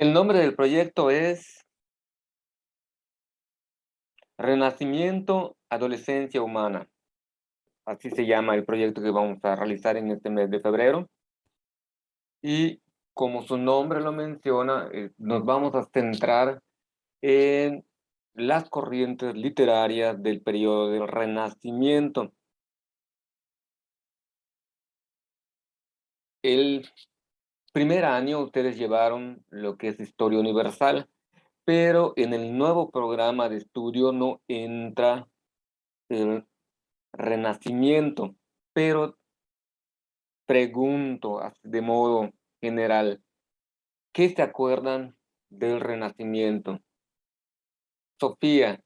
El nombre del proyecto es Renacimiento, Adolescencia Humana. Así se llama el proyecto que vamos a realizar en este mes de febrero. Y como su nombre lo menciona, nos vamos a centrar en las corrientes literarias del periodo del Renacimiento. El primer año ustedes llevaron lo que es Historia Universal, pero en el nuevo programa de estudio no entra el Renacimiento. Pero pregunto de modo general, ¿qué se acuerdan del Renacimiento? Sofía,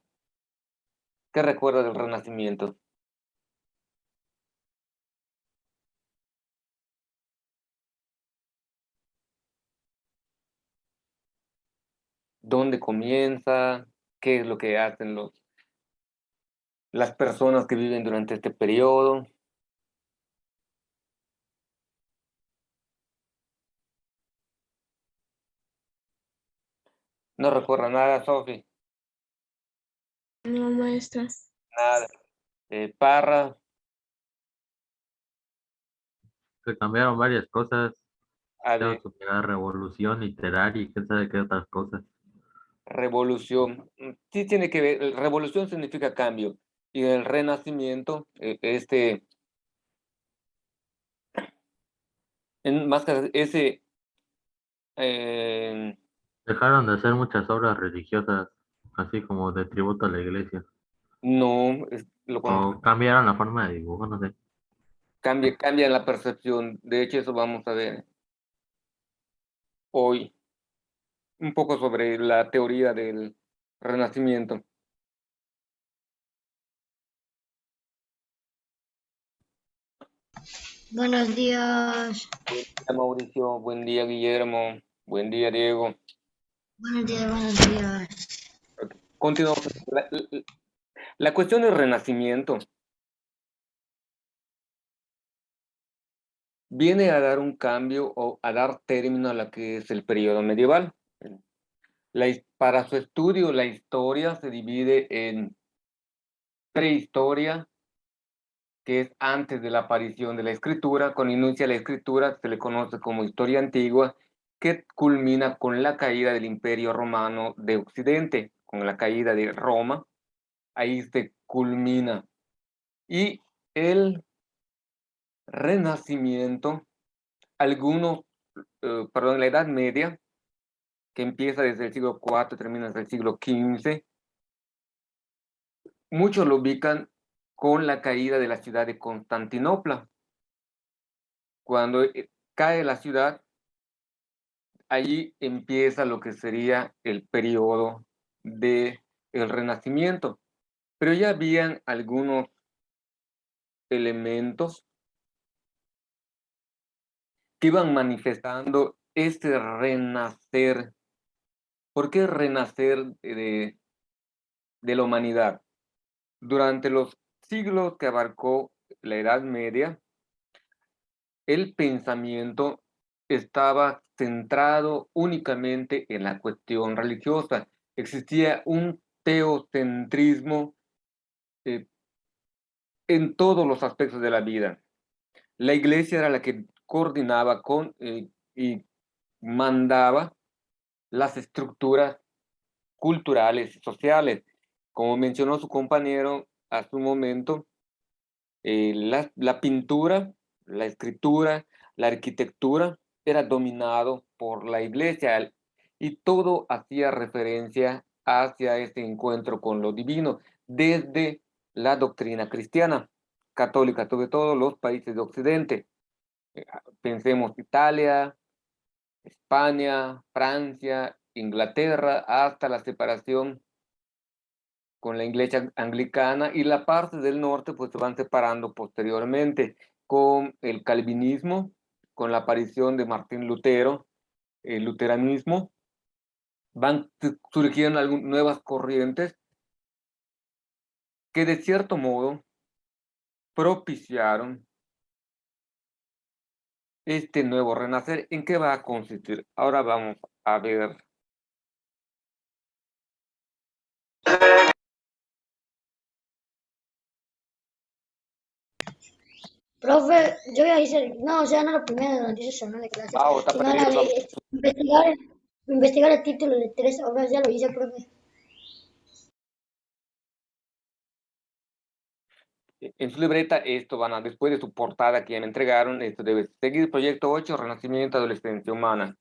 ¿qué recuerda del Renacimiento? ¿Dónde comienza? ¿Qué es lo que hacen las personas que viven durante este periodo? No recuerda nada, Sofi. No, maestra. Nada. Parra, Se cambiaron varias cosas, a tengo ver, que mirar revolución literaria y quién sabe qué otras cosas. revolución. Sí tiene que ver, revolución significa cambio. Y el Renacimiento, más que ese, eh, Dejaron de hacer muchas obras religiosas, así como de tributo a la iglesia. no, O cambiaron la forma de dibujo, no sé. cambia la percepción. De hecho, eso vamos a ver hoy, un poco sobre la teoría del Renacimiento. Buenos días. Buen día, Mauricio, buen día, Guillermo, buen día, Diego. Buenos días, buenos días. Continuamos. La cuestión del Renacimiento viene a dar un cambio o a dar término a lo que es el periodo medieval. Para su estudio, la historia se divide en prehistoria, que es antes de la aparición de la escritura. Cuando inicia la escritura se le conoce como historia antigua, que culmina con la caída del Imperio Romano de Occidente, con la caída de Roma. Ahí se culmina. Y el Renacimiento, perdón, la Edad Media, que empieza desde el siglo IV, termina desde el siglo XV, muchos lo ubican con la caída de la ciudad de Constantinopla. Cuando cae la ciudad, allí empieza lo que sería el periodo del Renacimiento. Pero ya habían algunos elementos que iban manifestando este renacer. ¿Por qué renacer de la humanidad? Durante los siglos que abarcó la Edad Media, el pensamiento estaba centrado únicamente en la cuestión religiosa. Existía un teocentrismo eh, en todos los aspectos de la vida. La iglesia era la que coordinaba y mandaba las estructuras culturales y sociales. Como mencionó su compañero hace un momento, la pintura, la escritura, la arquitectura era dominado por la iglesia y todo hacía referencia hacia este encuentro con lo divino desde la doctrina cristiana, católica, sobre todo los países de Occidente. Pensemos Italia, España, Francia, Inglaterra, hasta la separación con la iglesia anglicana, y la parte del norte pues se van separando posteriormente con el calvinismo, con la aparición de Martín Lutero, el luteranismo, van surgiendo nuevas corrientes que de cierto modo propiciaron este nuevo renacer. ¿En qué va a consistir? Ahora vamos a ver. Profe, yo ya hice, no, o sea, no lo primero de las noticias semana de clases, Ah, está sino perdido. investigar el título de 3 obras, ya lo hice, profe. En su libreta, esto van a, después de su portada que ya me entregaron, esto debe seguir proyecto 8, Renacimiento, Adolescencia Humana.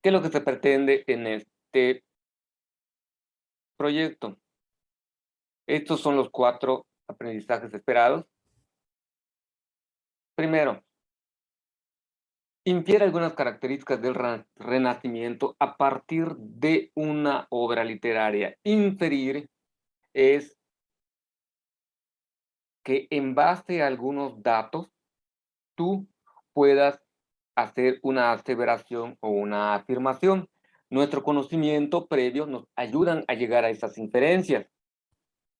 ¿Qué es lo que se pretende en este proyecto? Estos son los 4 aprendizajes esperados. Primero, infiere algunas características del Renacimiento a partir de una obra literaria. Inferir es que en base a algunos datos tú puedas hacer una aseveración o una afirmación. Nuestro conocimiento previo nos ayudan a llegar a esas inferencias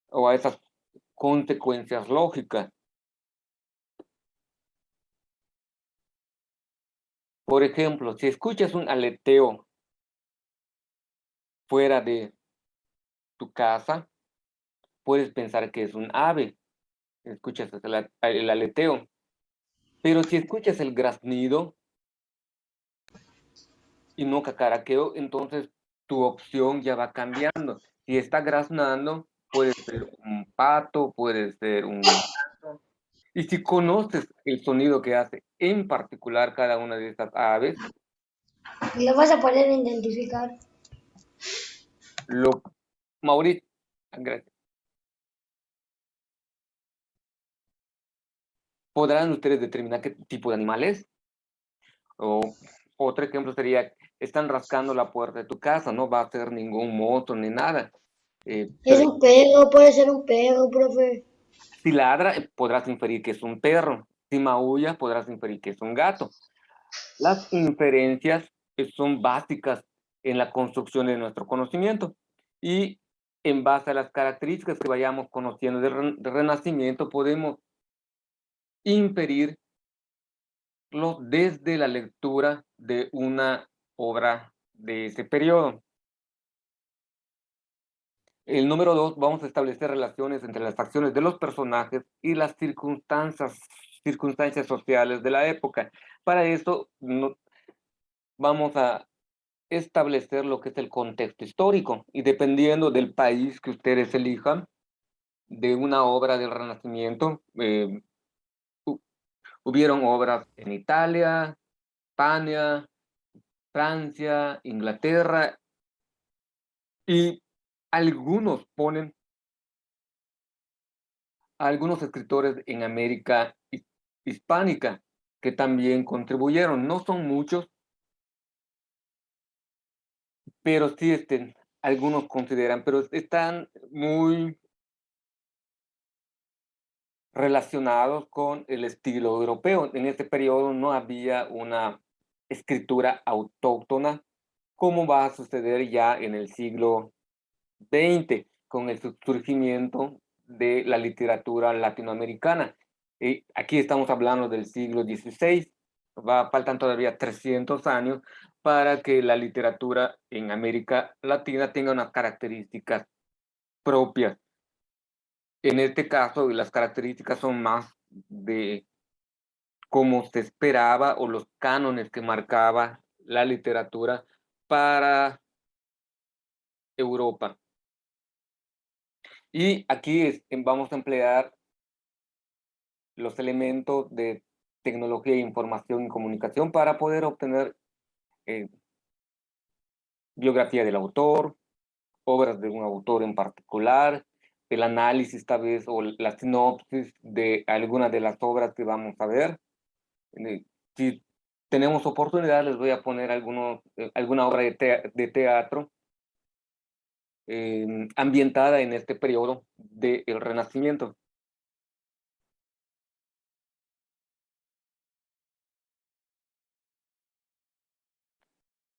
o a esas consecuencias lógicas. Por ejemplo, si escuchas un aleteo fuera de tu casa, puedes pensar que es un ave, escuchas el aleteo. Pero si escuchas el graznido y no cacaraqueo, entonces tu opción ya va cambiando. Si está graznando, puede ser un pato, puede ser un gato. Y si conoces el sonido que hace en particular cada una de estas aves, Y lo vas a poder identificar. lo... Mauricio, gracias. ¿Podrán ustedes determinar qué tipo de animal es? O otro ejemplo sería, están rascando la puerta de tu casa, no va a ser ningún monstruo ni nada. Es Pero un perro, puede ser un perro, profe. si ladra, podrás inferir que es un perro. Si maulla, podrás inferir que es un gato. Las inferencias son básicas en la construcción de nuestro conocimiento. Y en base a las características que vayamos conociendo del Renacimiento, podemos inferirlo desde la lectura de una obra de ese periodo. El número 2, vamos a establecer relaciones entre las acciones de los personajes y las circunstancias sociales de la época. Para esto vamos a establecer lo que es el contexto histórico y dependiendo del país que ustedes elijan de una obra del Renacimiento, hubieron obras en Italia, España, Francia, Inglaterra y algunos ponen algunos escritores en América hispánica que también contribuyeron. No son muchos, pero sí algunos consideran, pero están muy relacionados con el estilo europeo. En este periodo no había una escritura autóctona como va a suceder ya en el siglo XX con el surgimiento de la literatura latinoamericana. Aquí estamos hablando del siglo XVI, faltan todavía 300 años para que la literatura en América Latina tenga unas características propias. En este caso, las características son más de cómo se esperaba o los cánones que marcaba la literatura para Europa. Y aquí vamos a emplear los elementos de tecnología, información y comunicación para poder obtener biografía del autor, obras de un autor en particular, el análisis tal vez o la sinopsis de algunas de las obras que vamos a ver. Si tenemos oportunidad, les voy a poner alguna obra de teatro ambientada en este periodo del Renacimiento.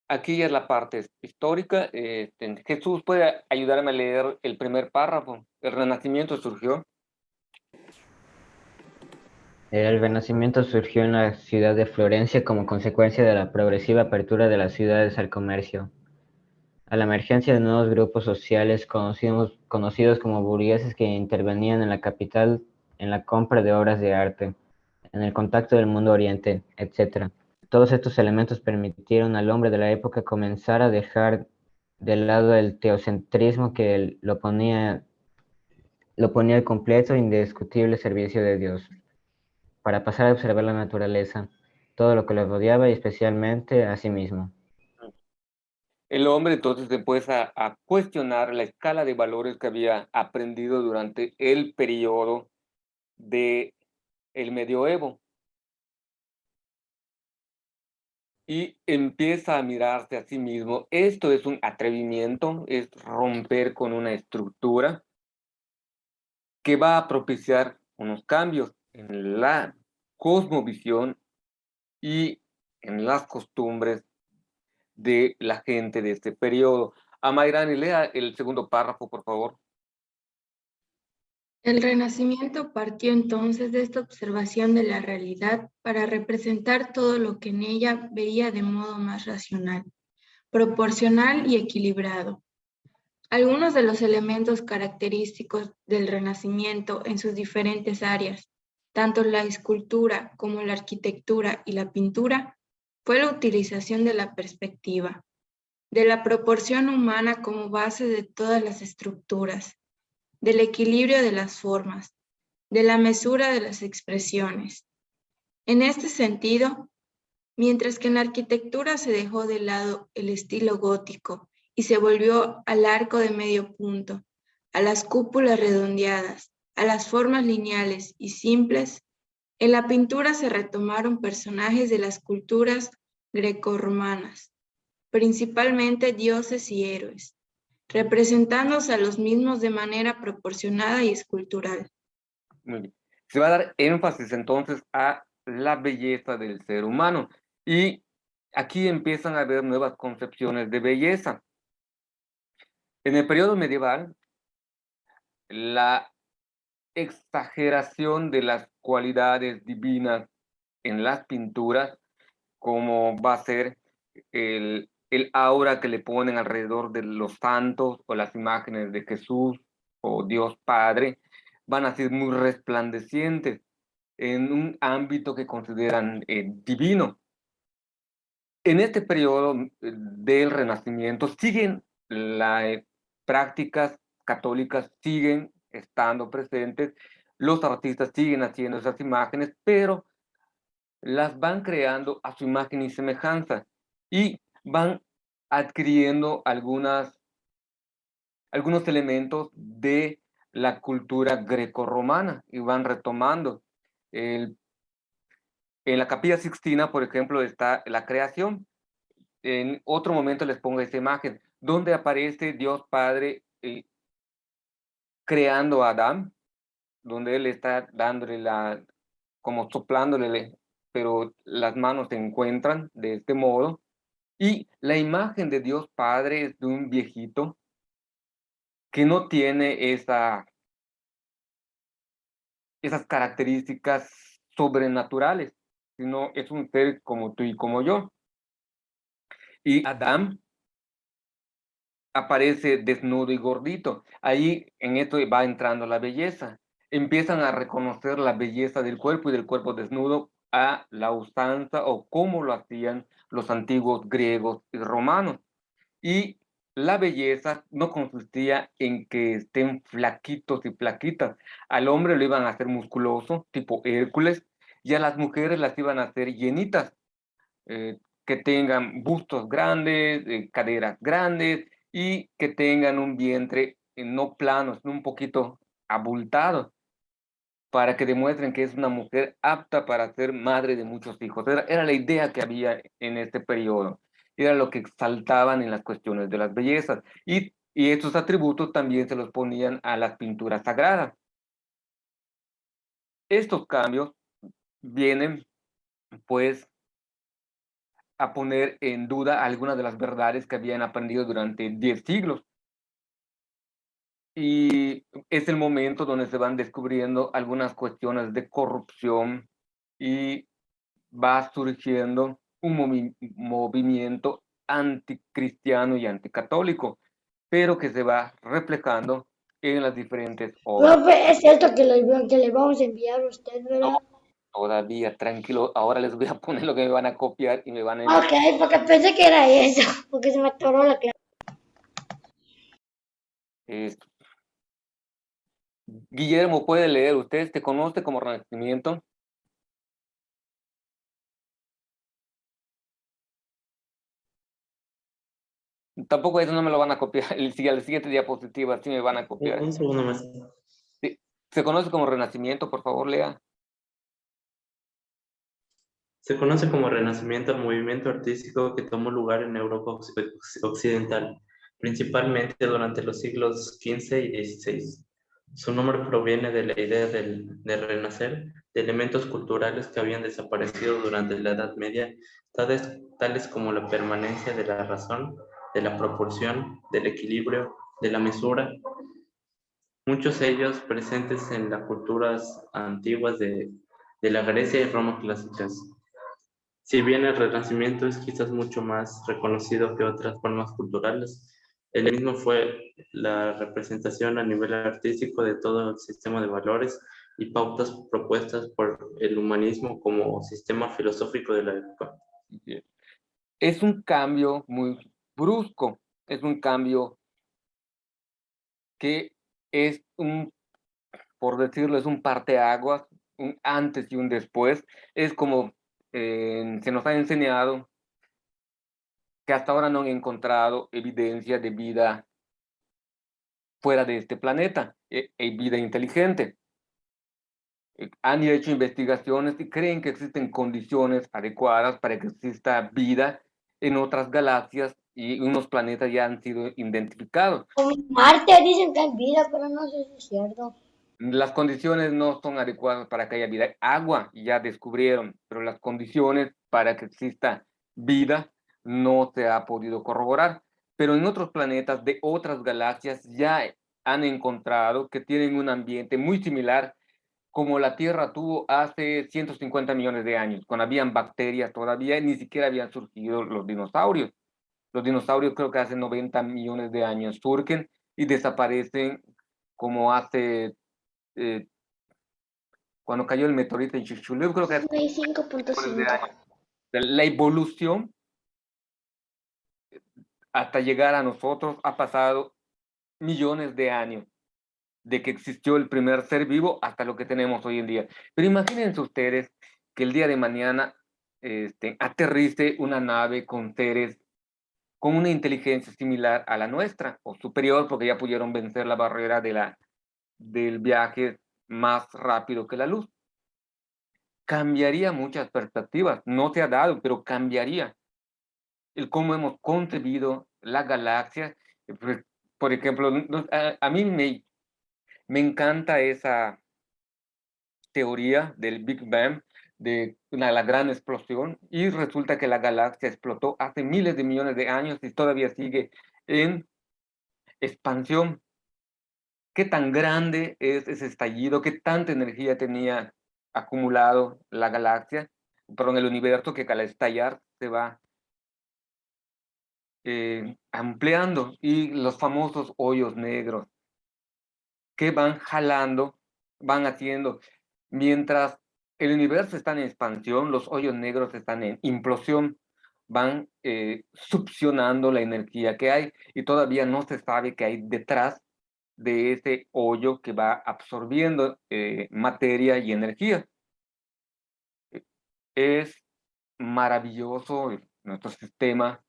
Aquí ya es la parte histórica. Jesús puede ayudarme a leer el primer párrafo. El Renacimiento surgió. El Renacimiento surgió en la ciudad de Florencia como consecuencia de la progresiva apertura de las ciudades al comercio, a la emergencia de nuevos grupos sociales conocidos como burgueses que intervenían en la capital en la compra de obras de arte, en el contacto del mundo oriente, etc. Todos estos elementos permitieron al hombre de la época comenzar a dejar de lado el teocentrismo que lo ponía al completo e indiscutible servicio de Dios, para pasar a observar la naturaleza, todo lo que lo rodeaba y especialmente a sí mismo. El hombre entonces empieza a cuestionar la escala de valores que había aprendido durante el periodo de el medioevo y empieza a mirarse a sí mismo. Esto es un atrevimiento, es romper con una estructura que va a propiciar unos cambios en la cosmovisión y en las costumbres de la gente de este periodo. Amairani, lea el segundo párrafo, por favor. El Renacimiento partió entonces de esta observación de la realidad para representar todo lo que en ella veía de modo más racional, proporcional y equilibrado. Algunos de los elementos característicos del Renacimiento en sus diferentes áreas, tanto la escultura como la arquitectura y la pintura, fue la utilización de la perspectiva, de la proporción humana como base de todas las estructuras, del equilibrio de las formas, de la mesura de las expresiones. En este sentido, mientras que en la arquitectura se dejó de lado el estilo gótico y se volvió al arco de medio punto, a las cúpulas redondeadas, a las formas lineales y simples, en la pintura se retomaron personajes de las culturas grecorromanas, principalmente dioses y héroes, representándose a los mismos de manera proporcionada y escultural. Muy bien. Se va a dar énfasis entonces a la belleza del ser humano y aquí empiezan a haber nuevas concepciones de belleza. En el periodo medieval, la exageración de las cualidades divinas en las pinturas, como va a ser el aura que le ponen alrededor de los santos o las imágenes de Jesús o Dios Padre, van a ser muy resplandecientes en un ámbito que consideran divino. En este periodo del Renacimiento siguen las prácticas católicas, siguen estando presentes, los artistas siguen haciendo esas imágenes, pero las van creando a su imagen y semejanza y van adquiriendo algunos elementos de la cultura grecorromana y van retomando. En la Capilla Sixtina, por ejemplo, está la creación. En otro momento les pongo esta imagen, donde aparece Dios Padre creando a Adán, donde él está dándole como soplándole, pero las manos se encuentran de este modo. Y la imagen de Dios Padre es de un viejito que no tiene esas características sobrenaturales, sino es un ser como tú y como yo. Y Adán aparece desnudo y gordito. Ahí en esto va entrando la belleza. Empiezan a reconocer la belleza del cuerpo y del cuerpo desnudo a la usanza o cómo lo hacían los antiguos griegos y romanos. Y la belleza no consistía en que estén flaquitos y flaquitas. Al hombre lo iban a hacer musculoso, tipo Hércules, y a las mujeres las iban a hacer llenitas, que tengan bustos grandes, caderas grandes y que tengan un vientre no plano, sino un poquito abultado, para que demuestren que es una mujer apta para ser madre de muchos hijos. Era la idea que había en este periodo. Era lo que exaltaban en las cuestiones de las bellezas. Y estos atributos también se los ponían a las pinturas sagradas. Estos cambios vienen, pues, a poner en duda algunas de las verdades que habían aprendido durante 10 siglos. Y es el momento donde se van descubriendo algunas cuestiones de corrupción y va surgiendo un movimiento anticristiano y anticatólico, pero que se va reflejando en las diferentes obras. Profe, es cierto que le vamos a enviar a usted, ¿verdad? Todavía, tranquilo, ahora les voy a poner lo que me van a copiar y me van a Ok, porque pensé que era eso, porque se me atoró la clase. esto. Guillermo, ¿puede leer? ¿Usted te conoce como Renacimiento? Tampoco eso no me lo van a copiar. El siguiente diapositiva sí me van a copiar. Un segundo más. Sí. ¿Se conoce como Renacimiento? Por favor, lea. Se conoce como Renacimiento al movimiento artístico que tomó lugar en Europa occidental, principalmente durante los siglos XV y XVI. Su nombre proviene de la idea de renacer de elementos culturales que habían desaparecido durante la Edad Media, tales como la permanencia de la razón, de la proporción, del equilibrio, de la mesura, muchos de ellos presentes en las culturas antiguas de la Grecia y Roma clásicas. Si bien el Renacimiento es quizás mucho más reconocido que otras formas culturales, el mismo fue la representación a nivel artístico de todo el sistema de valores y pautas propuestas por el humanismo como sistema filosófico de la época. Es un cambio muy brusco, es un cambio que es por decirlo, es un parteaguas, un antes y un después. Es como se nos ha enseñado que hasta ahora no han encontrado evidencia de vida fuera de este planeta, vida inteligente. Han hecho investigaciones y creen que existen condiciones adecuadas para que exista vida en otras galaxias y unos planetas ya han sido identificados. Como en Marte dicen que hay vida, pero no sé si es cierto. Las condiciones no son adecuadas para que haya vida. Agua ya descubrieron, pero las condiciones para que exista vida no se ha podido corroborar. Pero en otros planetas de otras galaxias ya han encontrado que tienen un ambiente muy similar como la Tierra tuvo hace 150 millones de años, cuando habían bacterias todavía, ni siquiera habían surgido los dinosaurios. Los dinosaurios creo que hace 90 millones de años surgen y desaparecen como hace, eh, cuando cayó el meteorito en Chicxulub, creo que hace millones de 65.5. años. La evolución hasta llegar a nosotros ha pasado millones de años, de que existió el primer ser vivo hasta lo que tenemos hoy en día. Pero imagínense ustedes que el día de mañana aterrice una nave con seres con una inteligencia similar a la nuestra, o superior, porque ya pudieron vencer la barrera del viaje más rápido que la luz. Cambiaría muchas perspectivas, no se ha dado, pero cambiaría el cómo hemos concebido la galaxia. Pues, por ejemplo, a mí me encanta esa teoría del Big Bang, de la gran explosión, y resulta que la galaxia explotó hace miles de millones de años y todavía sigue en expansión. ¿Qué tan grande es ese estallido? ¿Qué tanta energía tenía acumulado la galaxia? Perdón, el universo, que al estallar se va ampliando, y los famosos hoyos negros que van jalando, van haciendo, mientras el universo está en expansión, los hoyos negros están en implosión, van succionando la energía que hay y todavía no se sabe qué hay detrás de ese hoyo que va absorbiendo materia y energía. Es maravilloso nuestro sistema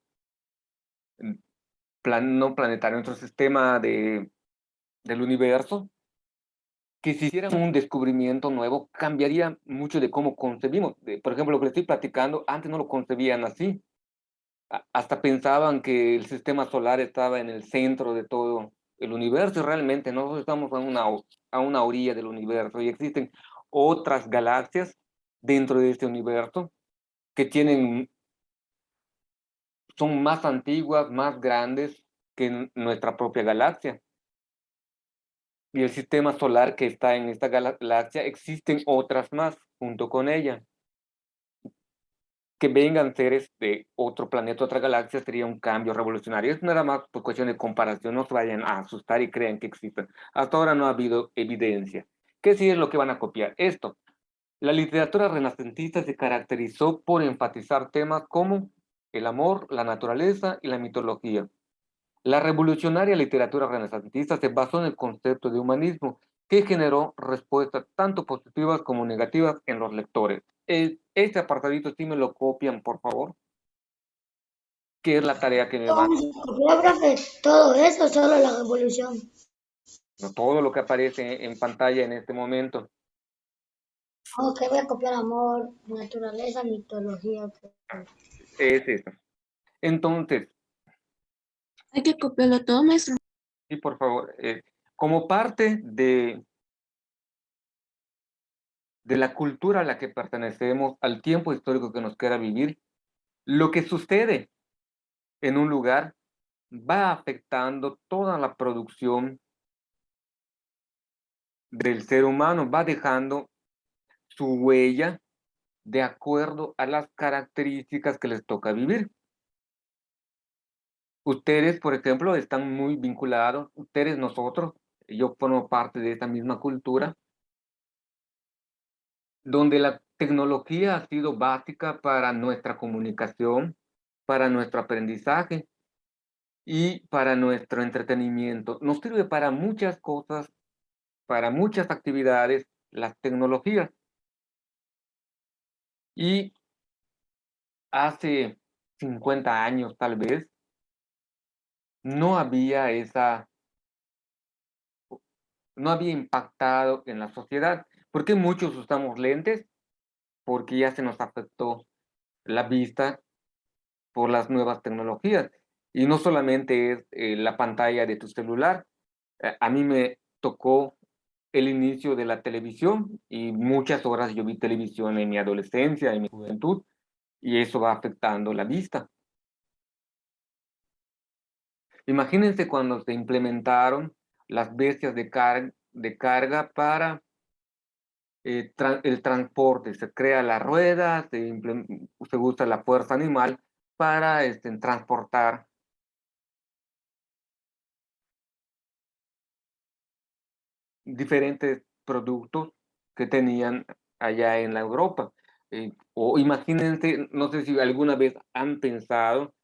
no planetario, nuestro sistema del universo, que si hicieran un descubrimiento nuevo, cambiaría mucho de cómo concebimos. Por ejemplo, lo que le estoy platicando, antes no lo concebían así. Hasta pensaban que el sistema solar estaba en el centro de todo el universo, y realmente nosotros estamos a una orilla del universo, y existen otras galaxias dentro de este universo que son más antiguas, más grandes que nuestra propia galaxia. Y el sistema solar que está en esta galaxia, existen otras más junto con ella. que vengan seres de otro planeta, otra galaxia, sería un cambio revolucionario. Es nada más por cuestión de comparación, no se vayan a asustar y crean que existen. Hasta ahora no ha habido evidencia. ¿Qué sí es lo que van a copiar? Esto. La literatura renacentista se caracterizó por enfatizar temas como el amor, la naturaleza y la mitología. La revolucionaria literatura renacentista se basó en el concepto de humanismo, que generó respuestas tanto positivas como negativas en los lectores. Este apartadito sí me lo copian, por favor, que es la tarea que me van. Vamos a copiar, profe, todo eso, solo la revolución. Todo lo que aparece en pantalla en este momento. Ok, voy a copiar amor, naturaleza, mitología. Es eso. Entonces, Hay que copiarlo todo, maestro. sí, por favor, como parte de la cultura a la que pertenecemos, al tiempo histórico que nos queda vivir, lo que sucede en un lugar va afectando toda la producción del ser humano, va dejando su huella de acuerdo a las características que les toca vivir. Ustedes, por ejemplo, están muy vinculados, ustedes, nosotros, yo formo parte de esta misma cultura, donde la tecnología ha sido básica para nuestra comunicación, para nuestro aprendizaje y para nuestro entretenimiento. Nos sirve para muchas cosas, para muchas actividades, las tecnologías. Y hace 50 años, tal vez, no había no había impactado en la sociedad. ¿Por qué muchos usamos lentes? Porque ya se nos afectó la vista por las nuevas tecnologías. Y no solamente es la pantalla de tu celular. A mí me tocó el inicio de la televisión y muchas horas yo vi televisión en mi adolescencia, en mi juventud, y eso va afectando la vista. Imagínense cuando se implementaron las bestias de carga para el transporte, se crea la rueda, se usa la fuerza animal para transportar diferentes productos que tenían allá en la Europa. O imagínense, no sé si alguna vez han pensado,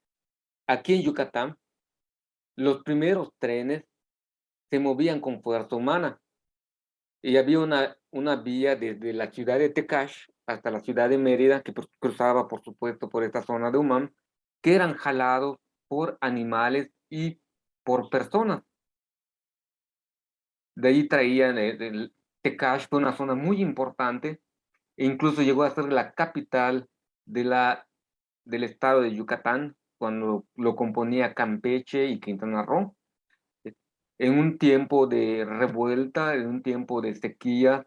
aquí en Yucatán, los primeros trenes se movían con fuerza humana y había una vía desde la ciudad de Tecash hasta la ciudad de Mérida, que cruzaba, por supuesto, por esta zona de Humán, que eran jalados por animales y por personas. De ahí traían, Tecash fue una zona muy importante e incluso llegó a ser la capital del estado de Yucatán, cuando lo componía Campeche y Quintana Roo. En un tiempo de revuelta, en un tiempo de sequía,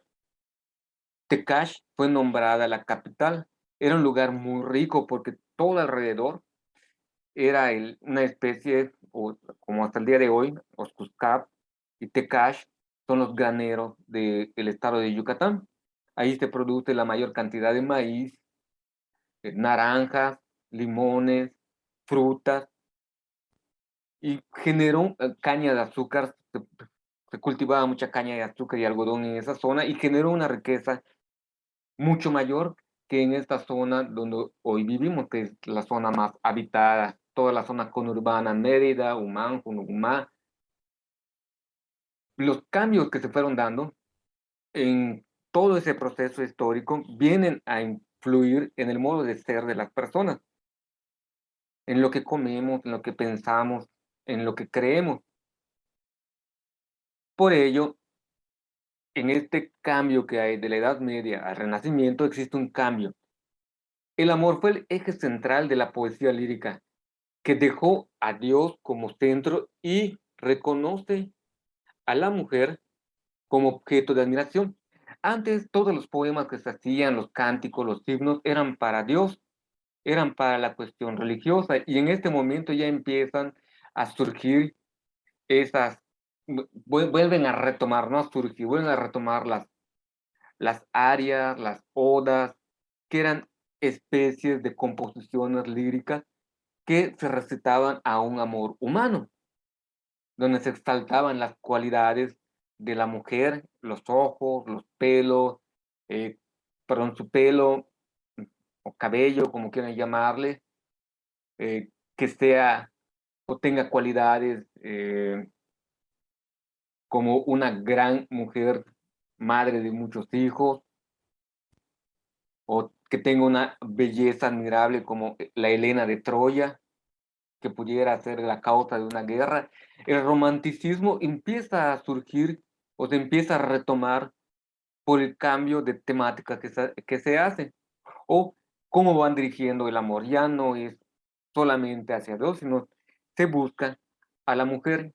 Tecash fue nombrada la capital. Era un lugar muy rico porque todo alrededor era una especie, como hasta el día de hoy, Oscuscap y Tecash son los graneros del estado de Yucatán. Ahí se produce la mayor cantidad de maíz, naranjas, limones, frutas, y generó caña de azúcar. Se cultivaba mucha caña de azúcar y algodón en esa zona y generó una riqueza mucho mayor que en esta zona donde hoy vivimos, que es la zona más habitada, toda la zona conurbana, Mérida, Humán, Junumá. Los cambios que se fueron dando en todo ese proceso histórico vienen a influir en el modo de ser de las personas, en lo que comemos, en lo que pensamos, en lo que creemos. Por ello, en este cambio que hay de la Edad Media al Renacimiento existe un cambio. El amor fue el eje central de la poesía lírica, que dejó a Dios como centro y reconoce a la mujer como objeto de admiración. Antes todos los poemas que se hacían, los cánticos, los himnos, eran para Dios, eran para la cuestión religiosa, y en este momento ya empiezan a surgir esas, vuelven a retomar, no a surgir, vuelven a retomar las arias, las odas, que eran especies de composiciones líricas que se recitaban a un amor humano, donde se exaltaban las cualidades de la mujer, los ojos, los pelos, su pelo o cabello, como quieran llamarle, que sea o tenga cualidades como una gran mujer, madre de muchos hijos, o que tenga una belleza admirable como la Helena de Troya, que pudiera ser la causa de una guerra. El romanticismo empieza a surgir o se empieza a retomar por el cambio de temática que se hace, o cómo van dirigiendo el amor. Ya no es solamente hacia Dios, sino se busca a la mujer.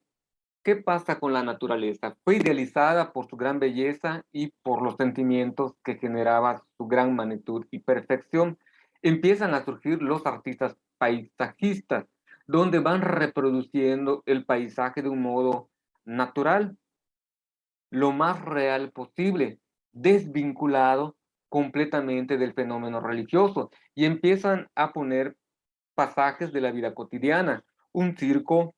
¿Qué pasa con la naturaleza? Fue idealizada por su gran belleza y por los sentimientos que generaba su gran magnitud y perfección. Empiezan a surgir los artistas paisajistas, donde van reproduciendo el paisaje de un modo natural, lo más real posible, desvinculado completamente del fenómeno religioso, y empiezan a poner pasajes de la vida cotidiana, un circo,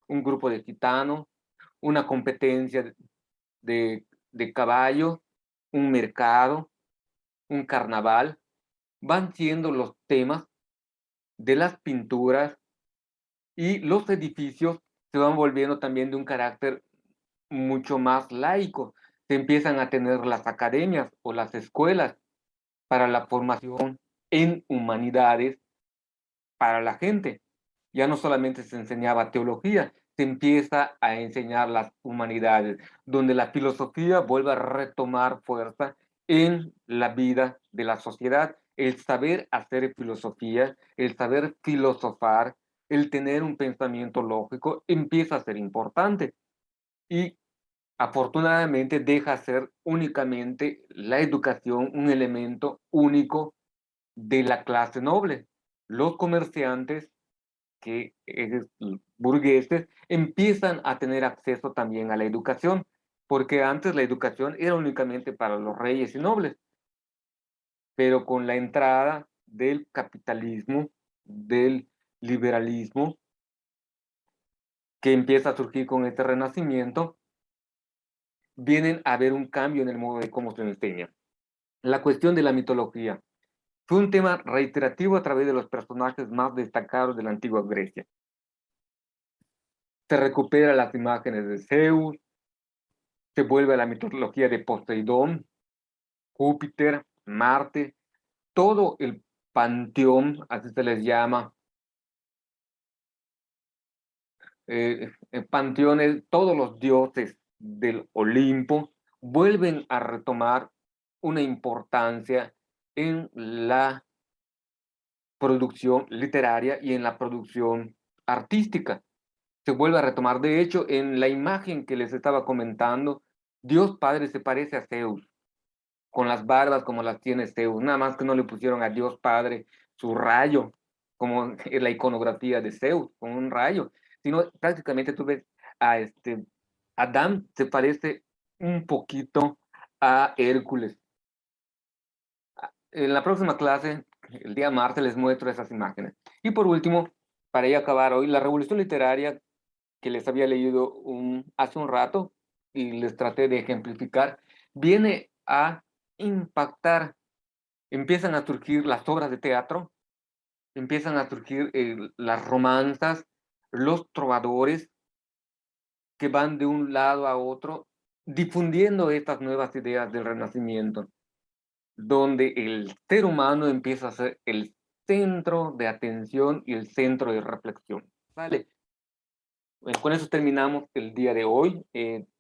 un grupo de gitanos, una competencia de caballos, un mercado, un carnaval, van siendo los temas de las pinturas, y los edificios se van volviendo también de un carácter mucho más laico. Se empiezan a tener las academias o las escuelas para la formación en humanidades para la gente. Ya no solamente se enseñaba teología, se empieza a enseñar las humanidades, donde la filosofía vuelve a retomar fuerza en la vida de la sociedad. El saber hacer filosofía, el saber filosofar, el tener un pensamiento lógico empieza a ser importante, y afortunadamente deja ser únicamente la educación un elemento único de la clase noble. Los comerciantes que burgueses empiezan a tener acceso también a la educación, porque antes la educación era únicamente para los reyes y nobles, pero con la entrada del capitalismo, del liberalismo, que empieza a surgir con este renacimiento, vienen a haber un cambio en el modo de cómo se enseña. La cuestión de la mitología fue un tema reiterativo a través de los personajes más destacados de la antigua Grecia. Se recupera las imágenes de Zeus, se vuelve a la mitología de Poseidón, Júpiter, Marte, todo el panteón, así se les llama, panteones, todos los dioses del Olimpo vuelven a retomar una importancia en la producción literaria y en la producción artística. Se vuelve a retomar. De hecho, en la imagen que les estaba comentando, Dios Padre se parece a Zeus, con las barbas como las tiene Zeus, nada más que no le pusieron a Dios Padre su rayo, como en la iconografía de Zeus, con un rayo, sino prácticamente tú ves a Adán se parece un poquito a Hércules. En la próxima clase, el día martes, les muestro esas imágenes. Y por último, para ya acabar hoy, la revolución literaria que les había leído hace un rato y les traté de ejemplificar, viene a impactar. Empiezan a surgir las obras de teatro, empiezan a surgir las romanzas, los trovadores que van de un lado a otro, difundiendo estas nuevas ideas del Renacimiento, donde el ser humano empieza a ser el centro de atención y el centro de reflexión. ¿Vale? Con eso terminamos el día de hoy.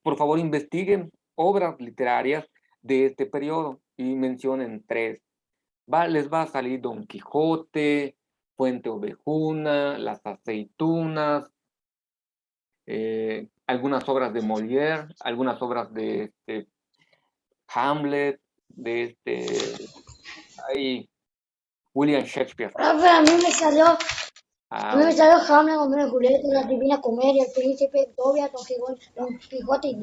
Por favor, investiguen obras literarias de este periodo y mencionen 3. Les va a salir Don Quijote, Fuente Ovejuna, Las Aceitunas, algunas obras de Molière, algunas obras de Hamlet, de William Shakespeare. Profe, a mí me salió Hamlet, Romeo y Julieta, la Divina Comedia, el Príncipe, Tobia, Don Quijote y